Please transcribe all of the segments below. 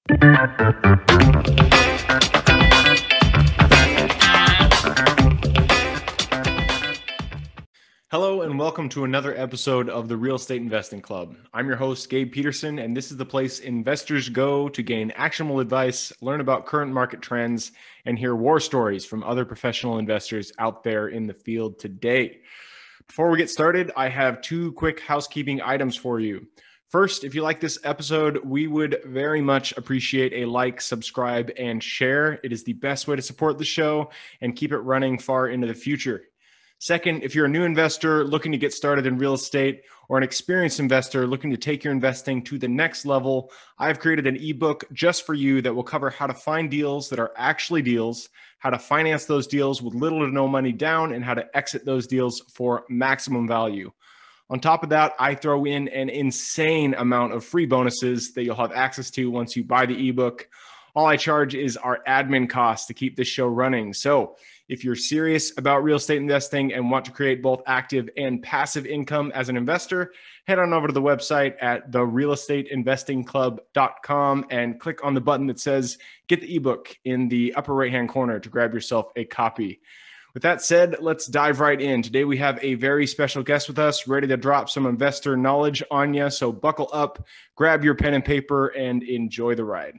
Hello and welcome to another episode of the Real Estate Investing Club. I'm your host, Gabe Peterson, and this is the place investors go to gain actionable advice, learn about current market trends, and hear war stories from other professional investors out there in the field today. Before we get started, I have two quick housekeeping items for you. First, if you like this episode, we would very much appreciate a like, subscribe, and share. It is the best way to support the show and keep it running far into the future. Second, if you're a new investor looking to get started in real estate or an experienced investor looking to take your investing to the next level, I've created an ebook just for you that will cover how to find deals that are actually deals, how to finance those deals with little to no money down, and how to exit those deals for maximum value. On top of that, I throw in an insane amount of free bonuses that you'll have access to once you buy the ebook. All I charge is our admin costs to keep this show running. So if you're serious about real estate investing and want to create both active and passive income as an investor, head on over to the website at therealestateinvestingclub.com and click on the button that says get the ebook in the upper right-hand corner to grab yourself a copy. With that said, let's dive right in. Today we have a very special guest with us, ready to drop some investor knowledge on you. So buckle up, grab your pen and paper, and enjoy the ride.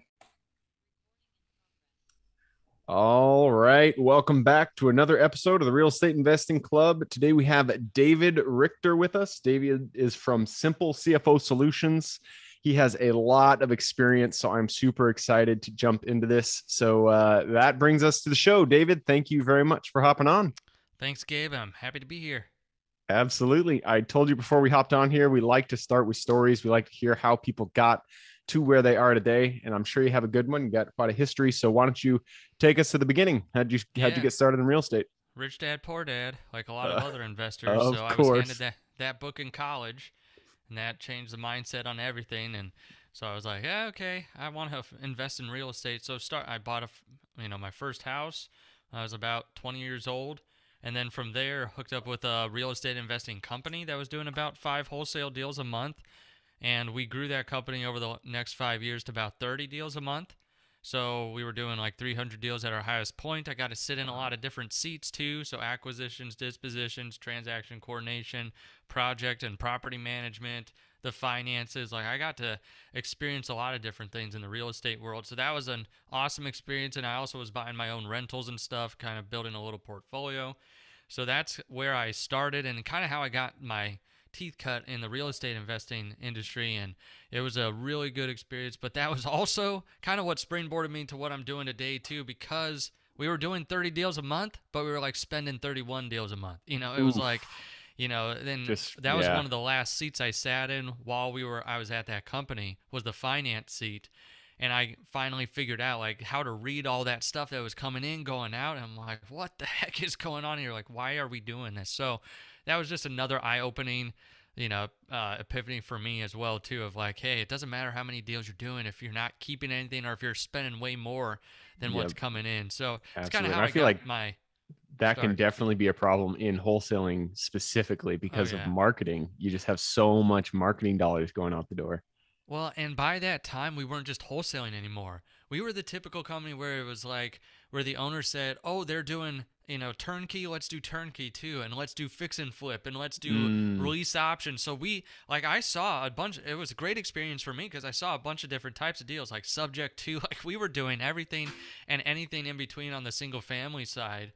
All right. Welcome back to another episode of the Real Estate Investing Club. Today we have David Richter with us. David is from Simple CFO Solutions. He has a lot of experience, so I'm super excited to jump into this. So that brings us to the show. David, thank you very much for hopping on. Thanks, Gabe. I'm happy to be here. Absolutely. I told you before we hopped on here, we like to start with stories. We like to hear how people got to where they are today, and I'm sure you have a good one. You got quite a history, so why don't you take us to the beginning? How'd you get started in real estate? Rich dad, poor dad, like a lot of other investors. Of so course. I was handed that book in college, and that changed the mindset on everything. And so I was like, yeah, okay, I want to invest in real estate. So I bought my first house. I was about 20 years old, and then from there hooked up with a real estate investing company that was doing about 5 wholesale deals a month. And we grew that company over the next 5 years to about 30 deals a month. So we were doing like 300 deals at our highest point. I got to sit in a lot of different seats too. So acquisitions, dispositions, transaction coordination, project and property management, the finances. Like I got to experience a lot of different things in the real estate world. So that was an awesome experience. And I also was buying my own rentals and stuff, kind of building a little portfolio. So that's where I started and kind of how I got my teeth cut in the real estate investing industry, and it was a really good experience. But that was also kind of what springboarded me to what I'm doing today too, because we were doing 30 deals a month, but we were like spending 31 deals a month. It was like, then that was one of the last seats I sat in while I was at that company, was the finance seat. And I finally figured out like how to read all that stuff that was coming in, going out. And I'm like, what the heck is going on here? Like, why are we doing this? So that was just another eye-opening, epiphany for me as well too, of like, hey, it doesn't matter how many deals you're doing if you're not keeping anything or if you're spending way more than what's coming in. So it's kind of how I feel like that can definitely be a problem in wholesaling specifically because of marketing. You just have so much marketing dollars going out the door. Well, and by that time, we weren't just wholesaling anymore. We were the typical company where it was like, where the owner said, oh, they're doing, turnkey, let's do turnkey too. And let's do fix and flip and let's do release options. So I saw a bunch, it was a great experience for me because I saw a bunch of different types of deals, like subject to, like we were doing everything and anything in between on the single family side.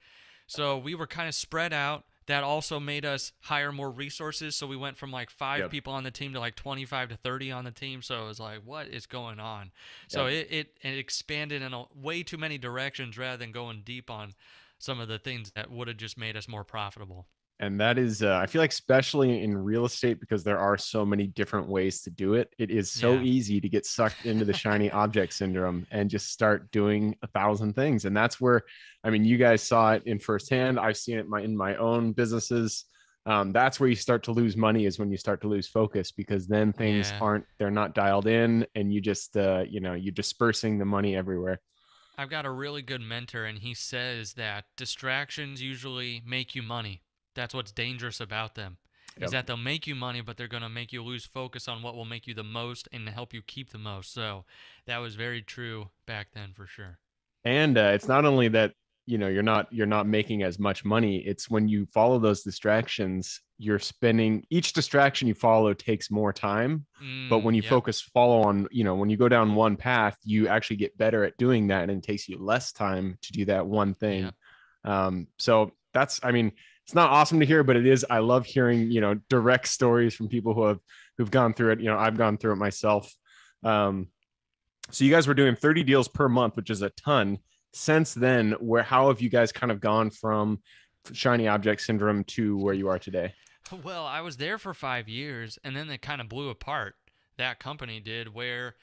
So we were kind of spread out. That also made us hire more resources. So we went from like 5 people on the team to like 25 to 30 on the team. So it was like, what is going on? So it expanded in way too many directions rather than going deep on some of the things that would have just made us more profitable. And that is, I feel like, especially in real estate, because there are so many different ways to do it. It is so easy to get sucked into the shiny object syndrome and just start doing 1,000 things. And that's where, I mean, you guys saw it in firsthand. I've seen it in my own businesses. That's where you start to lose money, is when you start to lose focus, because then things they're not dialed in, and you just, you're dispersing the money everywhere. I've got a really good mentor, and he says that distractions usually make you money. That's what's dangerous about them. is Yep. that they'll make you money, but they're going to make you lose focus on what will make you the most and help you keep the most. So that was very true back then for sure. And it's not only that, you're not making as much money. It's when you follow those distractions, you're spending, each distraction you follow takes more time. But when you Yep. follow on, when you go down one path, you actually get better at doing that, and it takes you less time to do that one thing. Yep. So that's, I mean, it's not awesome to hear, but it is. I love hearing, direct stories from people who've gone through it. I've gone through it myself. Um, so you guys were doing 30 deals per month, which is a ton. Since then, how have you guys kind of gone from shiny object syndrome to where you are today? Well, I was there for 5 years, and then they kind of blew apart. That company did, where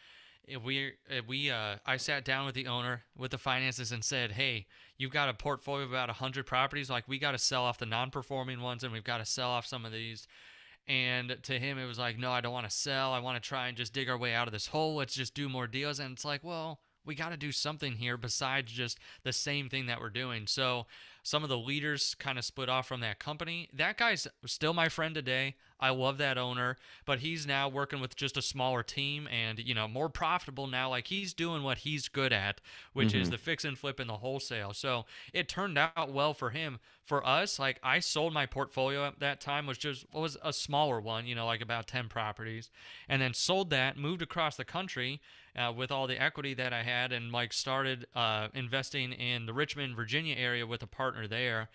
I sat down with the owner, with the finances, and said, "Hey, you've got a portfolio of about 100 properties. Like, we got to sell off the non-performing ones, and we've got to sell off some of these." And to him, it was like, "No, I don't want to sell. I want to try and just dig our way out of this hole. Let's just do more deals." And it's like, well, we got to do something here besides just the same thing that we're doing. So some of the leaders kind of split off from that company. That guy's still my friend today. I love that owner, but he's now working with just a smaller team and, more profitable now. Like, he's doing what he's good at, which is Mm-hmm. the fix and flip and the wholesale. So it turned out well for him. For us, like, I sold my portfolio at that time, which was a smaller one, like about 10 properties, and then sold that, moved across the country with all the equity that I had, and like started investing in the Richmond, Virginia area with a partner there.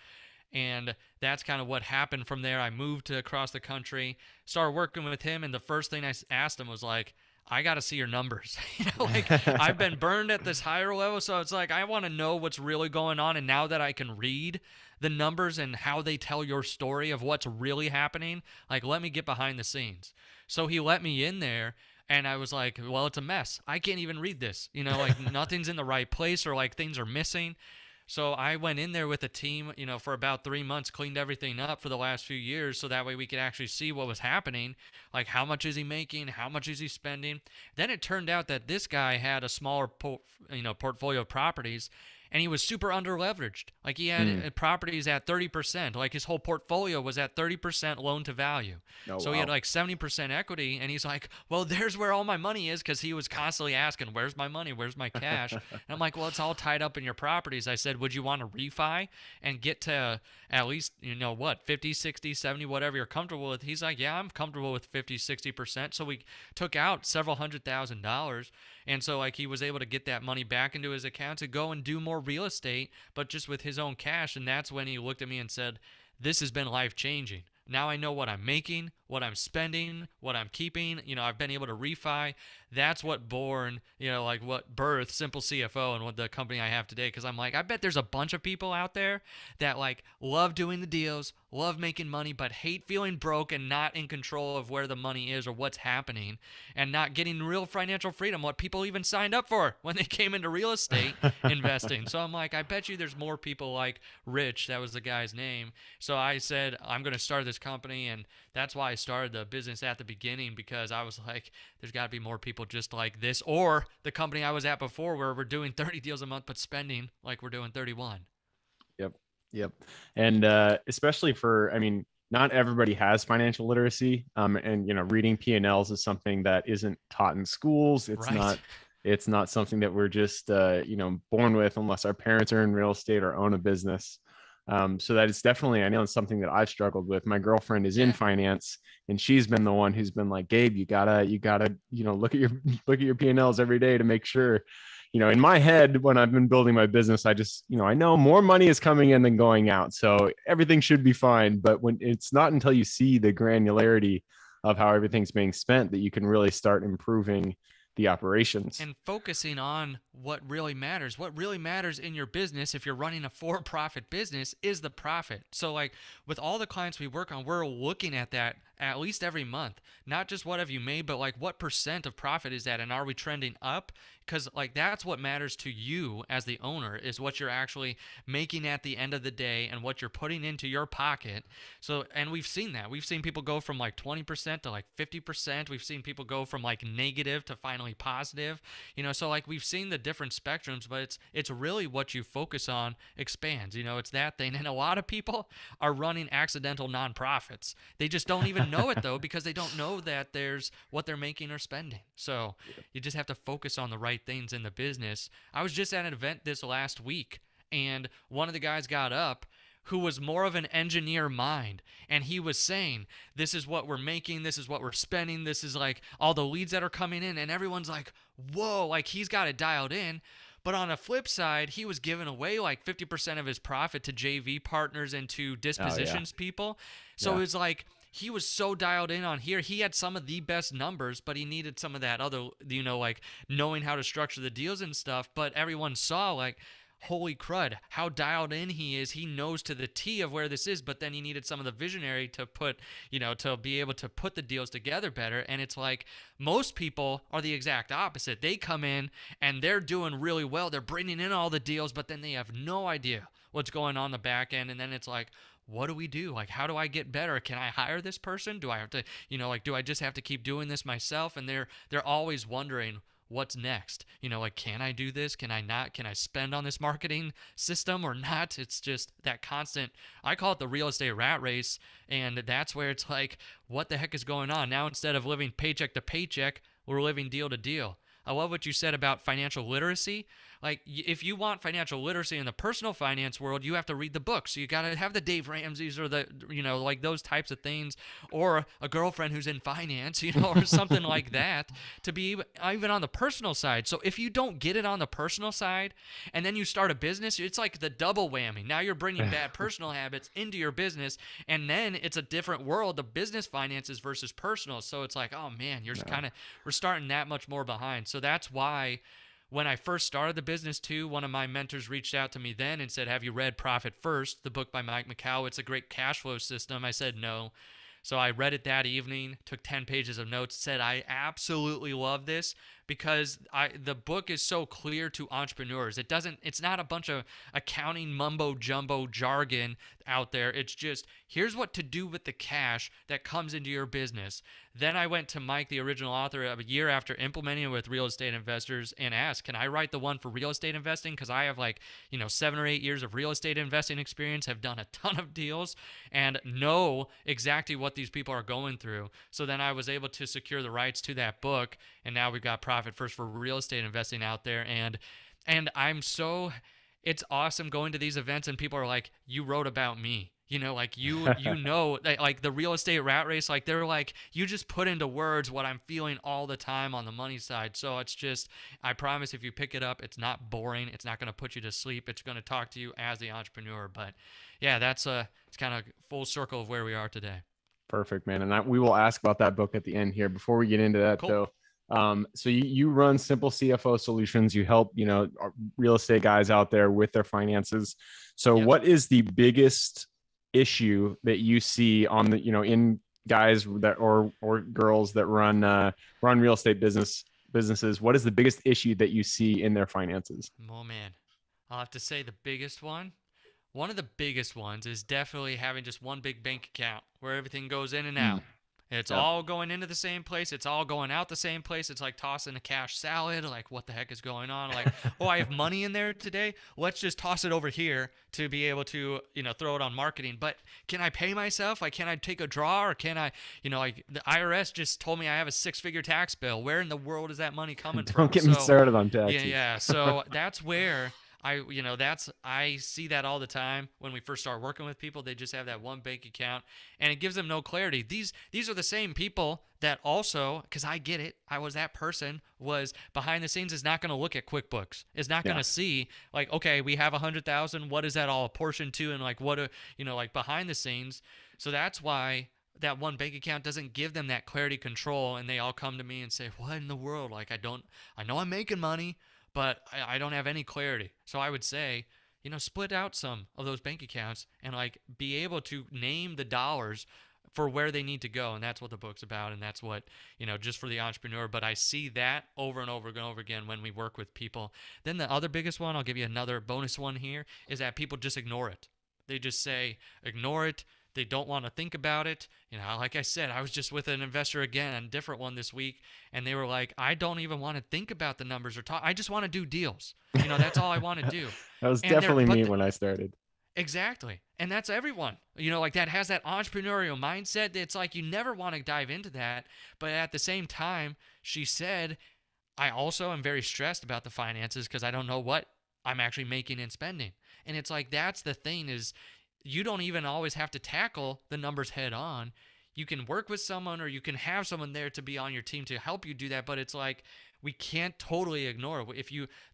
And that's kind of what happened from there. I moved to across the country, started working with him, and the first thing I asked him was like, I got to see your numbers. Like, I've been burned at this higher level, so it's like I want to know what's really going on. And now that I can read the numbers and how they tell your story of what's really happening, like, let me get behind the scenes. So he let me in there, and I was like, well, it's a mess. I can't even read this. Like, nothing's in the right place, or like things are missing. So I went in there with a team, for about 3 months, cleaned everything up for the last few years, so that way we could actually see what was happening, like how much is he making, how much is he spending. Then it turned out that this guy had a smaller, portfolio of properties, and he was super under leveraged. Like, he had Mm. properties at 30%. Like, his whole portfolio was at 30% loan to value. Oh, So he had wow. like 70% equity, and he's like, well, there's where all my money is, because he was constantly asking, where's my money? Where's my cash? And I'm like, well, it's all tied up in your properties. I said, would you want to refi and get to at least, what, 50, 60, 70, whatever you're comfortable with? He's like, yeah, I'm comfortable with 50, 60%. So we took out several $100,000. And so, like, he was able to get that money back into his account to go and do more real estate, but just with his own cash. And that's when he looked at me and said, this has been life changing. Now I know what I'm making, what I'm spending, what I'm keeping. I've been able to refi. That's what what birthed Simple CFO and what the company I have today. Because I'm like, I bet there's a bunch of people out there that like love doing the deals, love making money, but hate feeling broke and not in control of where the money is or what's happening, and not getting real financial freedom, what people even signed up for when they came into real estate investing. So I'm like, I bet you there's more people like Rich, that was the guy's name. So I said, I'm going to start this company, and that's why I started the business at the beginning, because I was like, there's got to be more people just like this, or the company I was at before where we're doing 30 deals a month but spending like we're doing 31. Yep. Yep. And especially for, I mean, not everybody has financial literacy. And reading P&Ls is something that isn't taught in schools. Right. It's not something that we're just born with, unless our parents are in real estate or own a business. So that is definitely, I know it's something that I've struggled with. My girlfriend is in Yeah. finance, and she's been the one who's been like, Gabe, you gotta, look at your look at your P&Ls every day to make sure. In my head, when I've been building my business, I just, I know more money is coming in than going out, so everything should be fine. But when it's not until you see the granularity of how everything's being spent that you can really start improving the operations. And focusing on what really matters. What really matters in your business, if you're running a for-profit business, is the profit. So, like, with all the clients we work on, we're looking at that at least every month. Not just what have you made, but like what percent of profit is that, and are we trending up? Because like that's what matters to you as the owner, is what you're actually making at the end of the day and what you're putting into your pocket. So, and we've seen that. We've seen people go from like 20% to like 50%. We've seen people go from like negative to finally positive. So like we've seen the different spectrums, but it's really what you focus on expands. It's that thing. And a lot of people are running accidental nonprofits. They just don't even know it though, because they don't know that there's what they're making or spending. So you just have to focus on the right things in the business. I was just at an event this last week, and one of the guys got up who was more of an engineer mind, and he was saying, this is what we're making, this is what we're spending, this is like all the leads that are coming in, and everyone's like, whoa, like he's got it dialed in. But on the flip side, he was giving away like 50% of his profit to JV partners and to dispositions people. So it was like, he was so dialed in on here. He had some of the best numbers, but he needed some of that other, like knowing how to structure the deals and stuff. But everyone saw like, holy crud, how dialed in he is. He knows to the T of where this is, but then he needed some of the visionary to put, to be able to put the deals together better. And it's like most people are the exact opposite. They come in and they're doing really well. They're bringing in all the deals, but then they have no idea what's going on the back end. And then it's like, what do we do? Like, how do I get better? Can I hire this person? Do I have to, do I just have to keep doing this myself? And they're always wondering, what's next? Like, can I do this? Can I not? Can I spend on this marketing system or not? It's just that constant, I call it the real estate rat race. And that's where it's like, what the heck is going on? Now, instead of living paycheck to paycheck, we're living deal to deal. I love what you said about financial literacy. Like, if you want financial literacy in the personal finance world, you have to read the books. So you got to have the Dave Ramseys or the, like those types of things, or a girlfriend who's in finance, or something like that, to be even on the personal side. So if you don't get it on the personal side and then you start a business, it's like the double whammy. Now you're bringing bad personal habits into your business, and then it's a different world, the business finances versus personal. So it's like, oh man, we're starting that much more behind. So that's why when I first started the business too, one of my mentors reached out to me then and said, have you read Profit First, the book by Mike McCow? It's a great cash flow system. I said no. So I read it that evening, took 10 pages of notes, said I absolutely love this because the book is so clear to entrepreneurs. It's not a bunch of accounting mumbo jumbo jargon out there. It's just, here's what to do with the cash that comes into your business. Then I went to Mike, the original author, a year after implementing it with real estate investors, and asked, can I write the one for real estate investing? Because I have 7 or 8 years of real estate investing experience, have done a ton of deals, and know exactly what these people are going through. So then I was able to secure the rights to that book, and now we've got Profit First for real estate investing out there. And it's awesome going to these events and people are like, you wrote about me. Like like the real estate rat race, like they're like, you just put into words what I'm feeling all the time on the money side. So it's just, I promise if you pick it up, it's not boring. It's not going to put you to sleep. It's going to talk to you as the entrepreneur. But yeah, it's kind of full circle of where we are today. Perfect, man. And we will ask about that book at the end here. Before we get into that, cool. though, so you run Simple CFO Solutions. You help, real estate guys out there with their finances. So what is the biggest issue that you see on the, in guys that or girls that run real estate businesses? What is the biggest issue that you see in their finances? Oh man, I'll have to say the biggest one. One of the biggest ones is definitely having just one big bank account where everything goes in and out. It's all going into the same place. It's all going out the same place. It's like tossing a cash salad. Like, what the heck is going on? Like, oh, I have money in there today. Let's just toss it over here to be able to, throw it on marketing. But can I pay myself? Like, can I take a draw? Or can I, like the IRS just told me I have a 6-figure tax bill. Where in the world is that money coming from? Don't get me started on taxes. Yeah. So that's where I see that all the time when we first start working with people. They just have that one bank account and it gives them no clarity. These are the same people that also, because I get it, I was that person, was behind the scenes, is not going to look at QuickBooks, is not going to see like, okay, we have 100,000. What is that all apportioned to? And like, what, like behind the scenes. So that's why that one bank account doesn't give them that clarity control. And they all come to me and say, what in the world? Like, I know I'm making money, but I don't have any clarity. So I would say, split out some of those bank accounts and like be able to name the dollars for where they need to go, and that's what the book's about, and that's what, just for the entrepreneur. But I see that over and over and over again when we work with people. Then the other biggest one, I'll give you another bonus one here, is that people just ignore it. They just say ignore it. They don't want to think about it. Like I said, I was just with an investor again, a different one this week, and they were like, I don't even want to think about the numbers or talk. I just want to do deals. That's all I want to do. That was And definitely me when I started. exactly. And that's everyone. Like that has that entrepreneurial mindset. It's like you never want to dive into that. But at the same time, she said, I also am very stressed about the finances because I don't know what I'm actually making and spending. And it's like that's the thing is you don't even always have to tackle the numbers head on. You can work with someone or you can have someone there to be on your team to help you do that. But it's like we can't totally ignore it.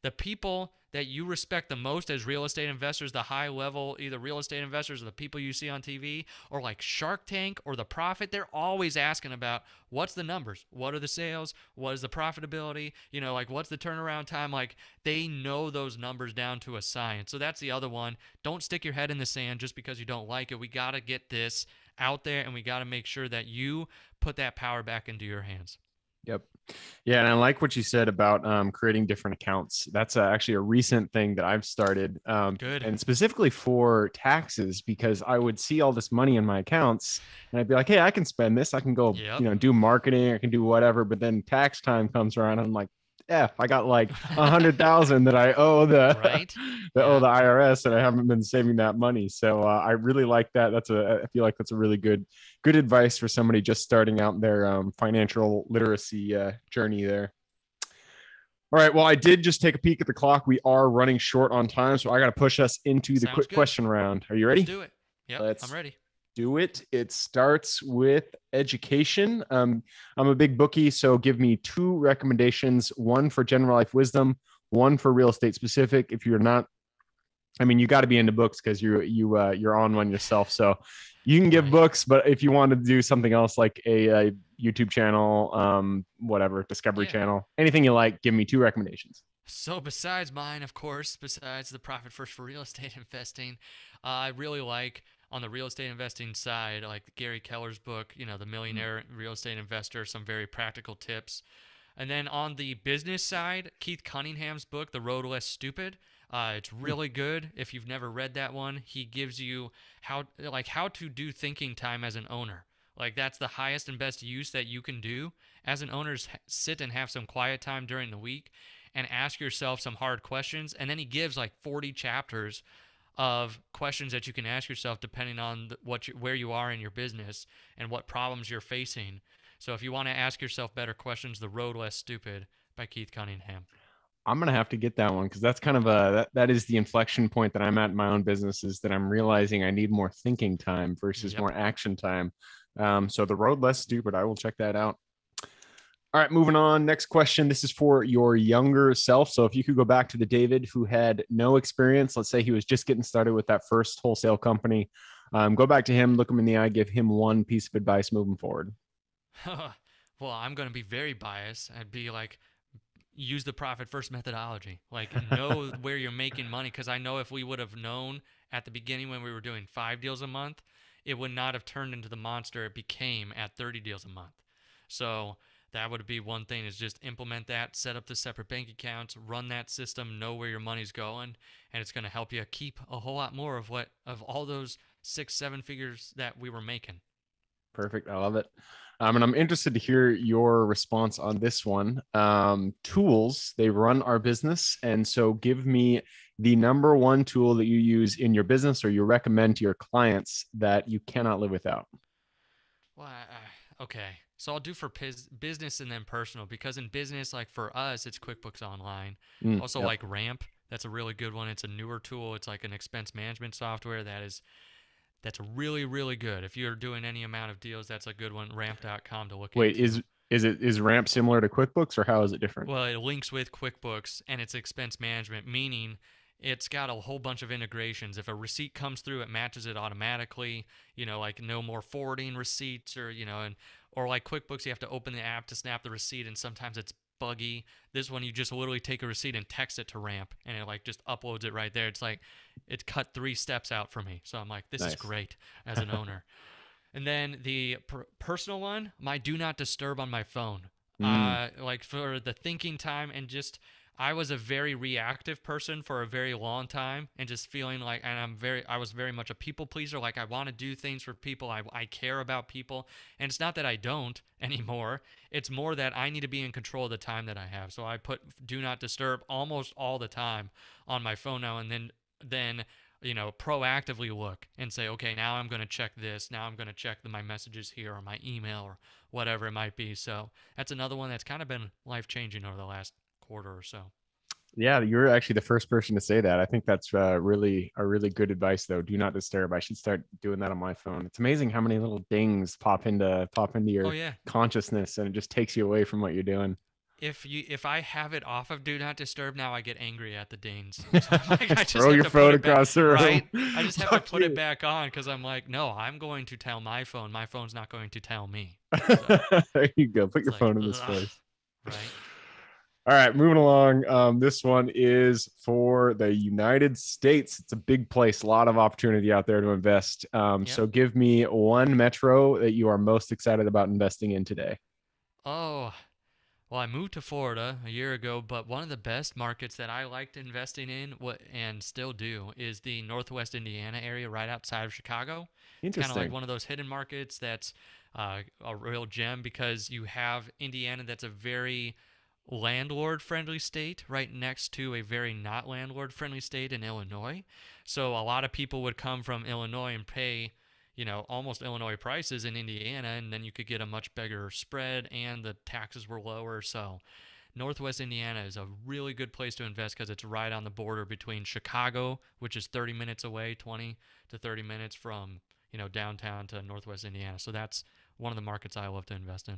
The people that you respect the most as real estate investors, the high level, either real estate investors or the people you see on TV or like Shark Tank or The Profit, they're always asking about what's the numbers? What are the sales? What is the profitability? Like what's the turnaround time? Like they know those numbers down to a science. So that's the other one. Don't stick your head in the sand just because you don't like it. We got to get this out there and we got to make sure that you put that power back into your hands. Yep. Yeah, and I like what you said about creating different accounts. That's actually a recent thing that I've started, Good. and specifically for taxes, because I would see all this money in my accounts, and I'd be like, "Hey, I can spend this. I can go, Yep. do marketing. I can do whatever." But then tax time comes around, and I'm like, I got like 100,000 that I owe the Right? that owe Yeah. the IRS, and I haven't been saving that money. So I really like that. I feel like that's a really good advice for somebody just starting out their financial literacy journey there. All right. Well, I did just take a peek at the clock. We are running short on time, so I got to push us into the Sounds quick good. question round. Are you Let's ready? do it. Yep. I'm Let's ready. do it. It starts with education. I'm a big bookie, so give me two recommendations: one for general life wisdom, one for real estate specific. If you're not, I mean, you got to be into books because you're on one yourself. So you can give Right. books, but if you want to do something else like a YouTube channel, whatever, Discovery Yeah. Channel, anything you like, give me two recommendations. So besides mine, of course, besides the Profit First for real estate investing, I really like on the real estate investing side, like Gary Keller's book, The Millionaire Real Estate Investor, some very practical tips. And then on the business side, Keith Cunningham's book, The Road Less Stupid. It's really good. If you've never read that one, he gives you how to do thinking time as an owner. Like that's the highest and best use that you can do as an owner is sit and have some quiet time during the week and ask yourself some hard questions. And then he gives like 40 chapters of questions that you can ask yourself depending on where you are in your business and what problems you're facing. So if you want to ask yourself better questions, The Road Less Stupid by Keith Cunningham. I'm gonna have to get that one because that's kind of that is the inflection point that I'm at in my own business, is that I'm realizing I need more thinking time versus Yep. more action time. So the road less stupid. I will check that out. All right, moving on. Next question. This is for your younger self. So if you could go back to the David who had no experience, let's say he was just getting started with that first wholesale company, go back to him, look him in the eye, give him one piece of advice moving forward. Well, I'm going to be very biased. I'd be like, use the profit first methodology. Like, know where you're making money. Because I know if we would have known at the beginning when we were doing 5 deals a month, it would not have turned into the monster it became at 30 deals a month. So that would be one thing, is just implement that, set up the separate bank accounts, run that system, know where your money's going, and it's going to help you keep a whole lot more of all those 6-7 figures that we were making. Perfect. I love it. And I'm interested to hear your response on this one. Tools, they run our business. And so give me the number one tool that you use in your business or you recommend to your clients that you cannot live without. Well, okay. So I'll do for business and then personal, because in business, like for us, it's QuickBooks Online. Also, Yep. like Ramp, that's a really good one. It's a newer tool. It's like an expense management software that's really, really good. If you're doing any amount of deals, that's a good one. Ramp.com to look Wait, into. is Ramp similar to QuickBooks or how is it different? Well, it links with QuickBooks and it's expense management, meaning it's got a whole bunch of integrations. If a receipt comes through, it matches it automatically. Like no more forwarding receipts or like QuickBooks, you have to open the app to snap the receipt, and sometimes it's buggy. This one, you just literally take a receipt and text it to Ramp, and it like just uploads it right there. It's like it cut 3 steps out for me. So I'm like, this is Nice. great as an owner. And then the personal one, my do not disturb on my phone. Mm. Like for the thinking time and just, I was a very reactive person for a very long time and just feeling like, and I was very much a people pleaser. Like I want to do things for people. I care about people. And it's not that I don't anymore. It's more that I need to be in control of the time that I have. So I put do not disturb almost all the time on my phone now. And then proactively look and say, okay, now I'm going to check this. Now I'm going to check my messages here or my email or whatever it might be. So that's another one that's kind of been life changing over the last quarter or so. Yeah, you're actually the first person to say that. I think that's really good advice, though. Do not disturb. I should start doing that on my phone. It's amazing how many little dings pop into Oh your yeah. consciousness, and it just takes you away from what you're doing. If I have it off of do not disturb now, I get angry at the dings. So I'm like, I just Throw have your to put phone it back, across the room. right? I just have to Fuck put it you. back on because I'm like, no, I'm going to tell my phone. My phone's not going to tell me. So There you go. Put it's your like, phone in this ugh, place. right? All right, moving along. This one is for the United States. It's a big place, a lot of opportunity out there to invest. Yep. So give me one metro that you are most excited about investing in today. Oh, well, I moved to Florida a year ago, but one of the best markets that I liked investing in, and still do, is the Northwest Indiana area right outside of Chicago. It's kind of like Interesting. one of those hidden markets that's a real gem because you have Indiana that's a very landlord friendly state right next to a very not landlord friendly state in Illinois. So a lot of people would come from Illinois and pay, almost Illinois prices in Indiana, and then you could get a much bigger spread and the taxes were lower. So Northwest Indiana is a really good place to invest because it's right on the border between Chicago, which is 30 minutes away, 20 to 30 minutes from, downtown to Northwest Indiana. So that's one of the markets I love to invest in.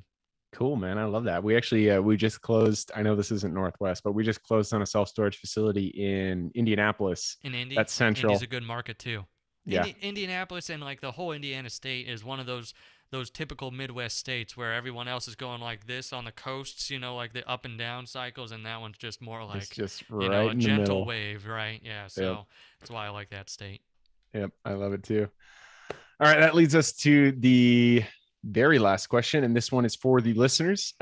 Cool, man. I love that. We actually we just closed. I know this isn't Northwest, but we just closed on a self storage facility in Indianapolis. In Indy. That's Indy's central. a good market too. Yeah, Indianapolis and like the whole Indiana state is one of those typical Midwest states where everyone else is going like this on the coasts, like the up and down cycles, and that one's just more it's like, just right a in the gentle middle. wave, right? Yeah, Yep, so that's why I like that state. yep. I love it too. All right, that leads us to the very last question, and this one is for the listeners.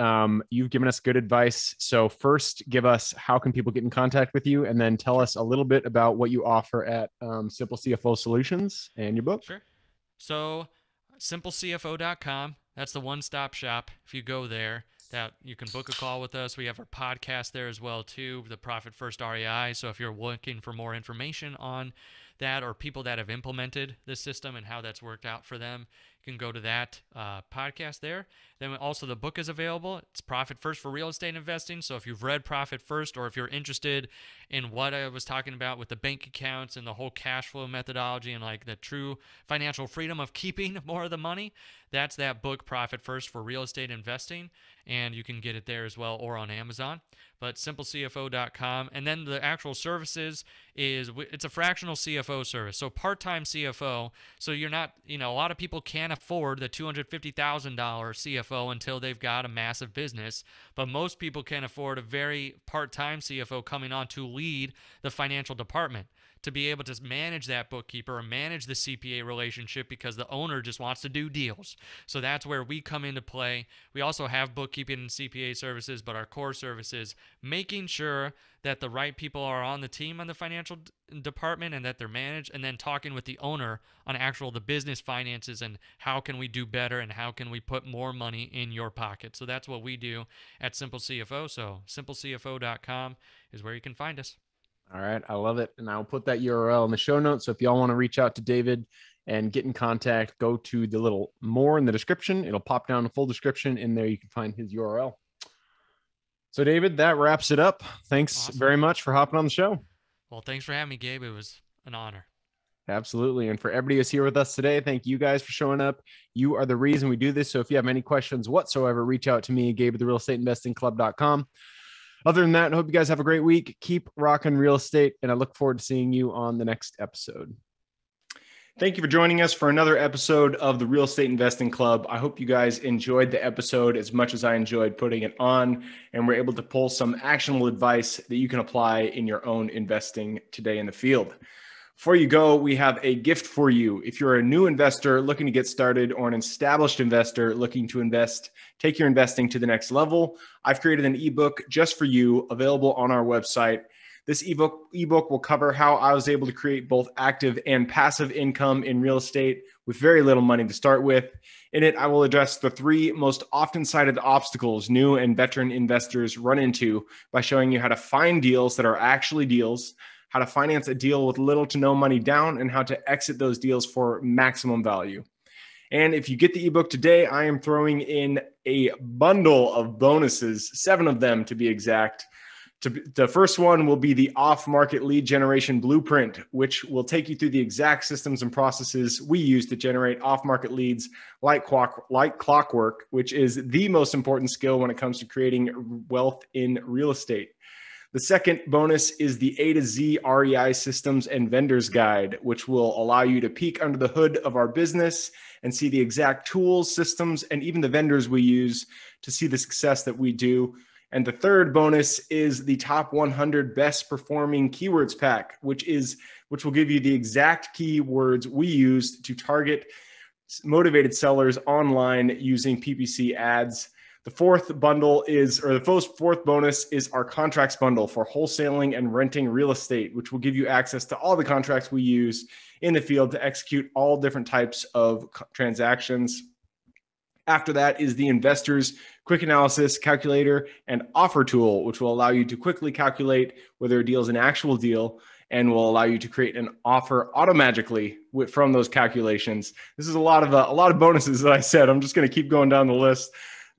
You've given us good advice. So first, give us how can people get in contact with you, and then tell Sure. us a little bit about what you offer at Simple CFO Solutions and your book. Sure. So, simplecfo.com, that's the one-stop shop. If you go there, that you can book a call with us. We have our podcast there as well too, the Profit First REI. So if you're looking for more information on that or people that have implemented this system and how that's worked out for them, you can go to that podcast there. Then also the book is available. It's Profit First for Real Estate Investing. So if you've read Profit First or if you're interested in what I was talking about with the bank accounts and the whole cash flow methodology and like the true financial freedom of keeping more of the money, that's that book, Profit First for Real Estate Investing. And you can get it there as well or on Amazon. But simplecfo.com. And then the actual services it's a fractional CFO service. So part-time CFO. So you're not, a lot of people can't afford the $250,000 CFO until they've got a massive business. But most people can afford a very part-time CFO coming on to lead the financial department, to be able to manage that bookkeeper or manage the CPA relationship because the owner just wants to do deals. So that's where we come into play. We also have bookkeeping and CPA services, but our core service is making sure that the right people are on the team on the financial department and that they're managed, and then talking with the owner on the business finances and how can we do better and how can we put more money in your pocket. So that's what we do at Simple CFO. So simplecfo.com is where you can find us. All right. I love it. And I'll put that URL in the show notes. So if y'all want to reach out to David and get in contact, go to the little more in the description. It'll pop down the full description. In there, you can find his URL. So, David, that wraps it up. Thanks Awesome. very much for hopping on the show. Well, thanks for having me, Gabe. It was an honor. Absolutely. And for everybody who's here with us today, thank you guys for showing up. You are the reason we do this. So if you have any questions whatsoever, reach out to me, Gabe at therealestateinvestingclub.com. Other than that, I hope you guys have a great week. Keep rocking real estate, and I look forward to seeing you on the next episode. Thank you for joining us for another episode of the Real Estate Investing Club. I hope you guys enjoyed the episode as much as I enjoyed putting it on, and we're able to pull some actionable advice that you can apply in your own investing today in the field. Before you go, we have a gift for you. If you're a new investor looking to get started or an established investor looking to take your investing to the next level, I've created an ebook just for you, available on our website. This ebook will cover how I was able to create both active and passive income in real estate with very little money to start with. In it, I will address the 3 most often cited obstacles new and veteran investors run into by showing you how to find deals that are actually deals, how to finance a deal with little to no money down, and how to exit those deals for maximum value. And if you get the ebook today, I am throwing in a bundle of bonuses, 7 of them to be exact. The first one will be the off-market lead generation blueprint, which will take you through the exact systems and processes we use to generate off-market leads like clockwork, which is the most important skill when it comes to creating wealth in real estate. The second bonus is the A to Z REI systems and vendors guide, which will allow you to peek under the hood of our business and see the exact tools, systems, and even the vendors we use to see the success that we do. And the third bonus is the top 100 best performing keywords pack, which will give you the exact keywords we use to target motivated sellers online using PPC ads. The fourth bonus is our contracts bundle for wholesaling and renting real estate, which will give you access to all the contracts we use in the field to execute all different types of transactions. After that is the investor's quick analysis calculator and offer tool, which will allow you to quickly calculate whether a deal is an actual deal and will allow you to create an offer automatically from those calculations. This is a lot of bonuses that I said. I'm just going to keep going down the list.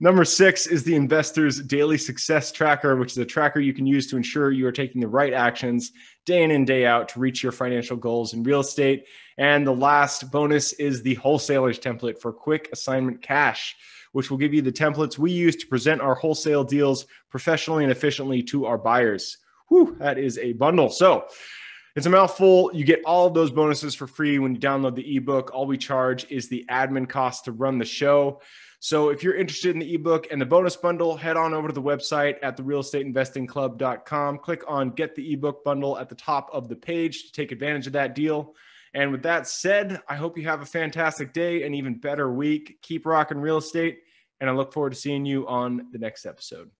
Number 6 is the investor's daily success tracker, which is a tracker you can use to ensure you are taking the right actions day in and day out to reach your financial goals in real estate. And the last bonus is the wholesaler's template for quick assignment cash, which will give you the templates we use to present our wholesale deals professionally and efficiently to our buyers. Whew, that is a bundle. So it's a mouthful. You get all of those bonuses for free when you download the ebook. All we charge is the admin cost to run the show. So if you're interested in the ebook and the bonus bundle, head on over to the website at therealestateinvestingclub.com. Click on Get the Ebook Bundle at the top of the page to take advantage of that deal. And with that said, I hope you have a fantastic day and even better week. Keep rocking real estate, and I look forward to seeing you on the next episode.